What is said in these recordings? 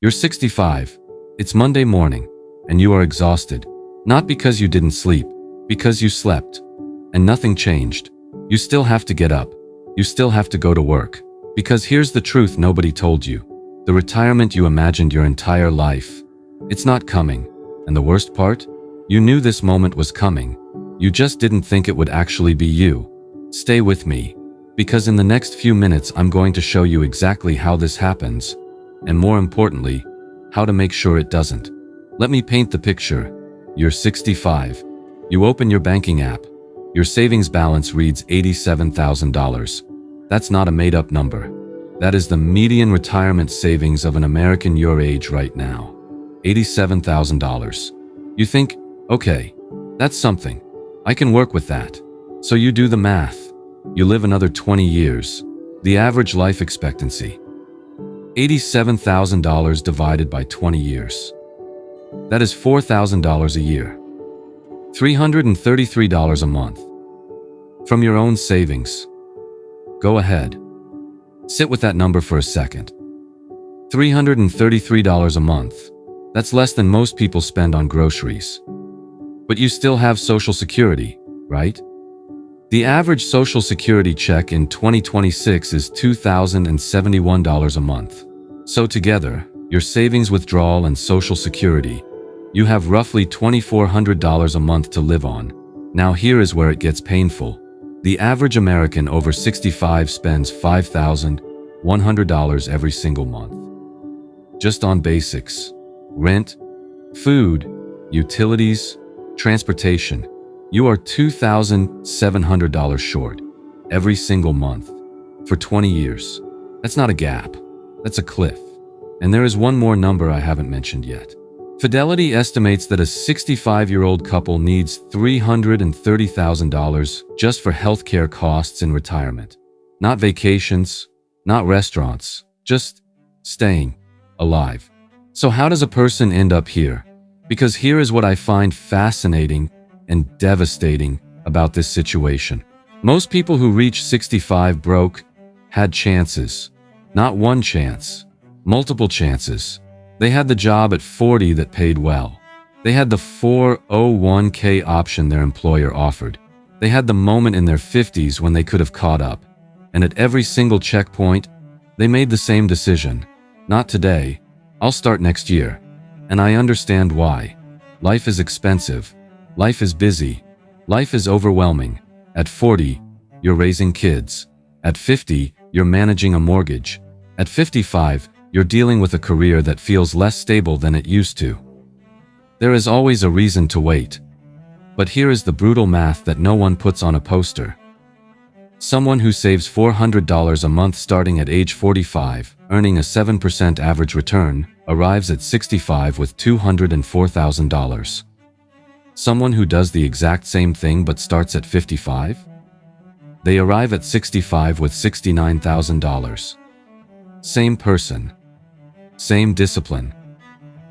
You're 65. It's Monday morning, and you are exhausted. Not because you didn't sleep, because you slept. And nothing changed. You still have to get up. You still have to go to work. Because here's the truth nobody told you. The retirement you imagined your entire life. It's not coming. And the worst part? You knew this moment was coming. You just didn't think it would actually be you. Stay with me. Because in the next few minutes I'm going to show you exactly how this happens. And more importantly, how to make sure it doesn't. Let me paint the picture. You're 65. You open your banking app. Your savings balance reads $87,000. That's not a made-up number. That is the median retirement savings of an American your age right now. $87,000. You think, okay, that's something. I can work with that. So you do the math. You live another 20 years. The average life expectancy. $87,000 divided by 20 years. That is $4,000 a year. $333 a month. From your own savings. Go ahead. Sit with that number for a second. $333 a month. That's less than most people spend on groceries. But you still have Social Security, right? The average Social Security check in 2026 is $2,071 a month. So together, your savings, withdrawal, and Social Security, you have roughly $2,400 a month to live on. Now here is where it gets painful. The average American over 65 spends $5,100 every single month. Just on basics. Rent, food, utilities, transportation. You are $2,700 short every single month for 20 years. That's not a gap. That's a cliff. And there is one more number I haven't mentioned yet. Fidelity estimates that a 65-year-old couple needs $330,000 just for healthcare costs in retirement. Not vacations, not restaurants, just staying alive. So how does a person end up here? Because here is what I find fascinating and devastating about this situation. Most people who reach 65 broke had chances. Not one chance, multiple chances. They had the job at 40 that paid well. They had the 401k option their employer offered. They had the moment in their 50s when they could have caught up. And at every single checkpoint, they made the same decision. Not today. I'll start next year. And I understand why. Life is expensive. Life is busy. Life is overwhelming. At 40, you're raising kids. At 50, you're managing a mortgage. At 55, you're dealing with a career that feels less stable than it used to. There is always a reason to wait. But here is the brutal math that no one puts on a poster. Someone who saves $400 a month starting at age 45, earning a 7% average return, arrives at 65 with $204,000. Someone who does the exact same thing but starts at 55? They arrive at 65 with $69,000. Same person. Same discipline.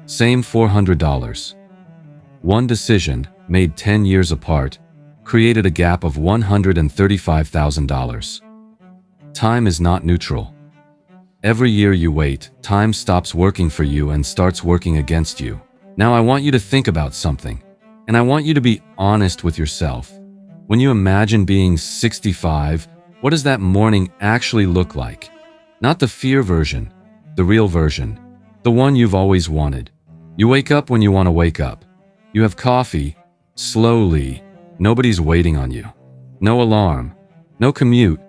Same $400. One decision, made 10 years apart, created a gap of $135,000. Time is not neutral. Every year you wait, time stops working for you and starts working against you. Now I want you to think about something, and I want you to be honest with yourself. When you imagine being 65, what does that morning actually look like? Not the fear version, the real version, the one you've always wanted. You wake up when you want to wake up. You have coffee, slowly. Nobody's waiting on you. No alarm, no commute,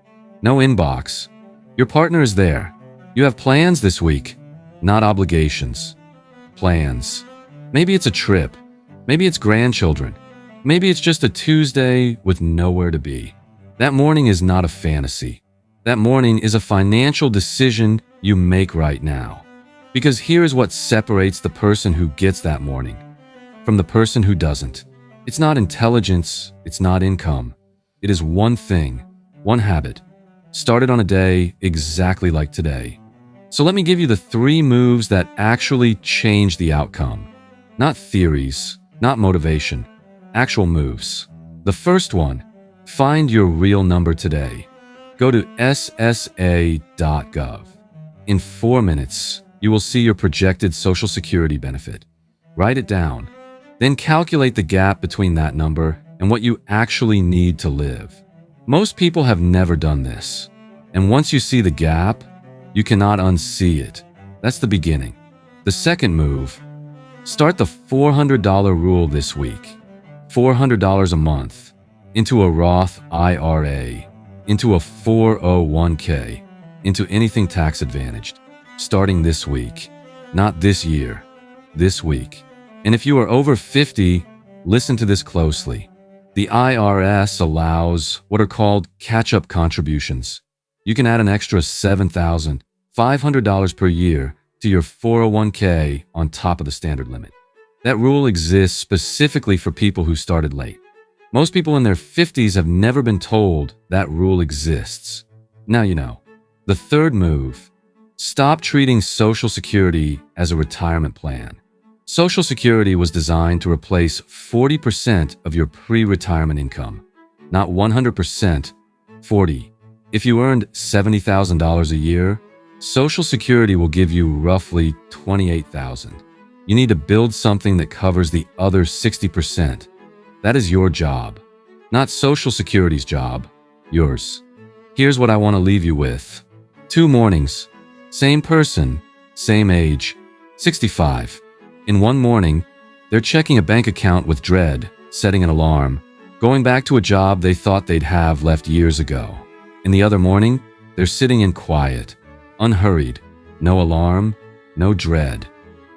no inbox. Your partner is there. You have plans this week, not obligations. Plans. Maybe it's a trip. Maybe it's grandchildren. Maybe it's just a Tuesday with nowhere to be. That morning is not a fantasy. That morning is a financial decision you make right now. Because here's what separates the person who gets that morning from the person who doesn't. It's not intelligence, it's not income. It is one thing, one habit, started on a day exactly like today. So let me give you the 3 moves that actually change the outcome. Not theories, not motivation, actual moves. The first one, find your real number today. Go to ssa.gov. In 4 minutes, you will see your projected Social Security benefit. Write it down. Then calculate the gap between that number and what you actually need to live. Most people have never done this. And once you see the gap, you cannot unsee it. That's the beginning. The second move, start the $400 rule this week. $400 a month into a Roth IRA, into a 401k, into anything tax advantaged, starting this week, not this year, this week. And if you are over 50, listen to this closely. The IRS allows what are called catch-up contributions. You can add an extra $7,500 per year to your 401k on top of the standard limit. That rule exists specifically for people who started late. Most people in their 50s have never been told that rule exists. Now you know. The third move, stop treating Social Security as a retirement plan. Social Security was designed to replace 40% of your pre-retirement income, not 100%, 40. If you earned $70,000 a year, Social Security will give you roughly $28,000. You need to build something that covers the other 60%. That is your job, not Social Security's job, yours. Here's what I want to leave you with. 2 mornings, same person, same age, 65. In one morning, they're checking a bank account with dread, setting an alarm, going back to a job they thought they'd have left years ago. In the other morning, they're sitting in quiet, unhurried, no alarm, no dread.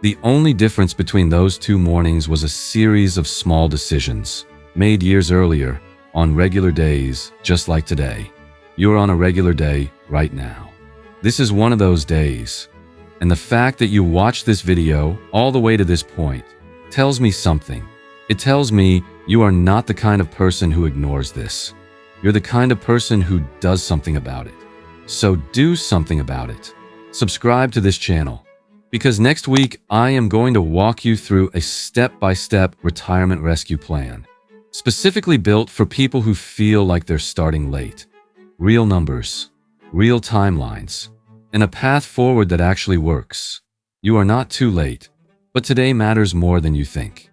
The only difference between those 2 mornings was a series of small decisions made years earlier on regular days just like today. You're on a regular day right now. This is one of those days. And the fact that you watched this video all the way to this point tells me something. It tells me you are not the kind of person who ignores this. You're the kind of person who does something about it. So do something about it. Subscribe to this channel, because next week I am going to walk you through a step-by-step retirement rescue plan, specifically built for people who feel like they're starting late. Real numbers, real timelines, and a path forward that actually works. You are not too late, but today matters more than you think.